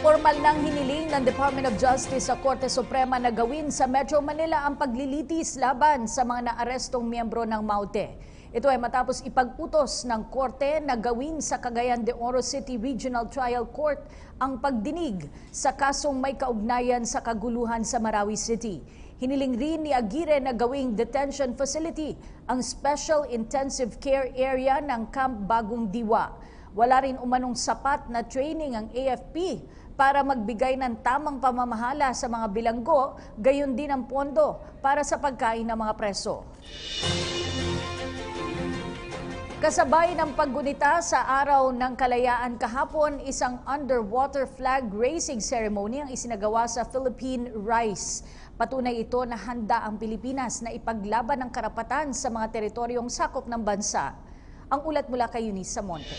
Formal nang hiniling ng Department of Justice sa Korte Suprema na gawin sa Metro Manila ang paglilitis laban sa mga naarestong miyembro ng MAUTE. Ito ay matapos ipag-utos ng Korte na gawin sa Cagayan de Oro City Regional Trial Court ang pagdinig sa kasong may kaugnayan sa kaguluhan sa Marawi City. Hiniling rin ni Aguirre na gawing detention facility ang Special Intensive Care Area ng Camp Bagong Diwa. Wala rin umanong sapat na training ang AFP para magbigay ng tamang pamamahala sa mga bilanggo, gayon din ang pondo para sa pagkain ng mga preso. Kasabay ng paggunita sa Araw ng Kalayaan kahapon, isang underwater flag raising ceremony ang isinagawa sa Philippine Rice. Patunay ito na handa ang Pilipinas na ipaglaban ang karapatan sa mga teritoryong sakop ng bansa. Ang ulat mula kay Eunice Samonte.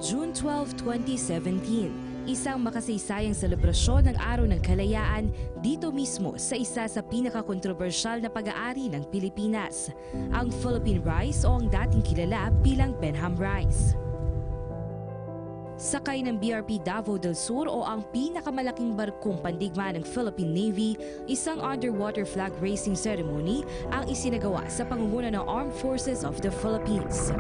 June 12, 2017, isang makasaysayang selebrasyon ng Araw ng Kalayaan dito mismo sa isa sa pinakakontrobersyal na pag-aari ng Pilipinas, ang Philippine Rice o ang dating kilala bilang Benham Rice. Sakay ng BRP Davao del Sur o ang pinakamalaking barkong pandigma ng Philippine Navy, isang underwater flag raising ceremony ang isinagawa sa pangunguna ng Armed Forces of the Philippines.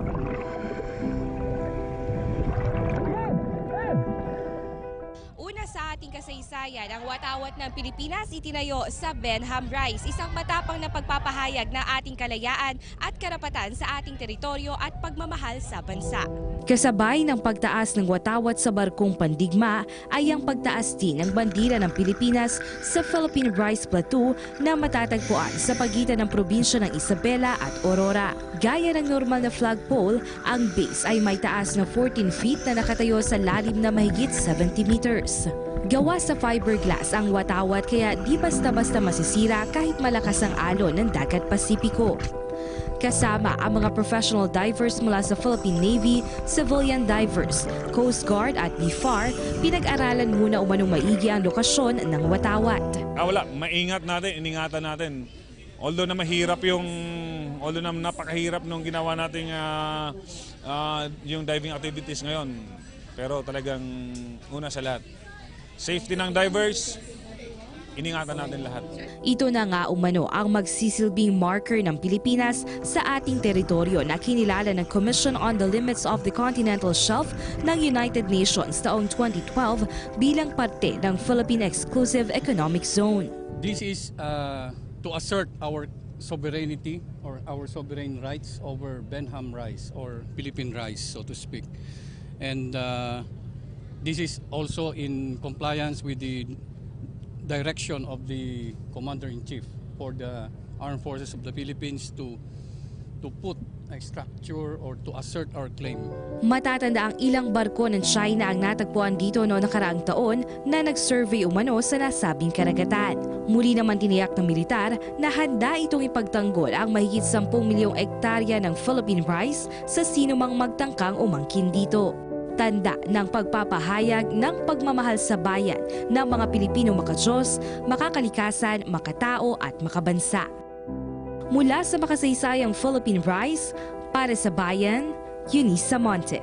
Sa ating kasaysayan, ang watawat ng Pilipinas itinayo sa Benham Rice, isang matapang na pagpapahayag na ating kalayaan at karapatan sa ating teritoryo at pagmamahal sa bansa. Kasabay ng pagtaas ng watawat sa barkong pandigma ay ang pagtaas din ng bandila ng Pilipinas sa Philippine Rice Plateau na matatagpuan sa pagitan ng probinsya ng Isabela at Aurora. Gaya ng normal na flagpole, ang base ay may taas na 14 feet na nakatayo sa lalim na mahigit 70 meters. Gawa sa fiberglass ang watawat kaya di basta-basta masisira kahit malakas ang alon ng Dagat Pasipiko. Kasama ang mga professional divers mula sa Philippine Navy, civilian divers, Coast Guard at BFAR, pinag-aralan muna umanong maigi ang lokasyon ng watawat. Wala, maingat natin, iningatan natin. Although na napakahirap nung ginawa nating yung diving activities ngayon. Pero talagang una sa lahat, safety ng divers, iningatan natin lahat. Ito na nga umano ang magsisilbing marker ng Pilipinas sa ating teritoryo na kinilala ng Commission on the Limits of the Continental Shelf ng United Nations taong 2012 bilang parte ng Philippine Exclusive Economic Zone. This is to assert our sovereignty or our sovereign rights over Benham Rice or Philippine Rice, so to speak. And this is also in compliance with the direction of the Commander-in-Chief for the Armed Forces of the Philippines to put a structure or to assert our claim. Matatanda ang ilang barko ng China ang natagpuan dito noong nakaraang taon na nag-survey umano sa nasabing karagatan. Muli naman tiniyak ng militar na handa itong ipagtanggol ang mahigit 10 milyong ektarya ng Philippine Rice sa sinumang magtangkang umangkin dito. Tanda ng pagpapahayag ng pagmamahal sa bayan ng mga Pilipino makadiyos, makakalikasan, makatao at makabansa. Mula sa makasaysayang Philippine Rice, para sa bayan, Eunice Samonte.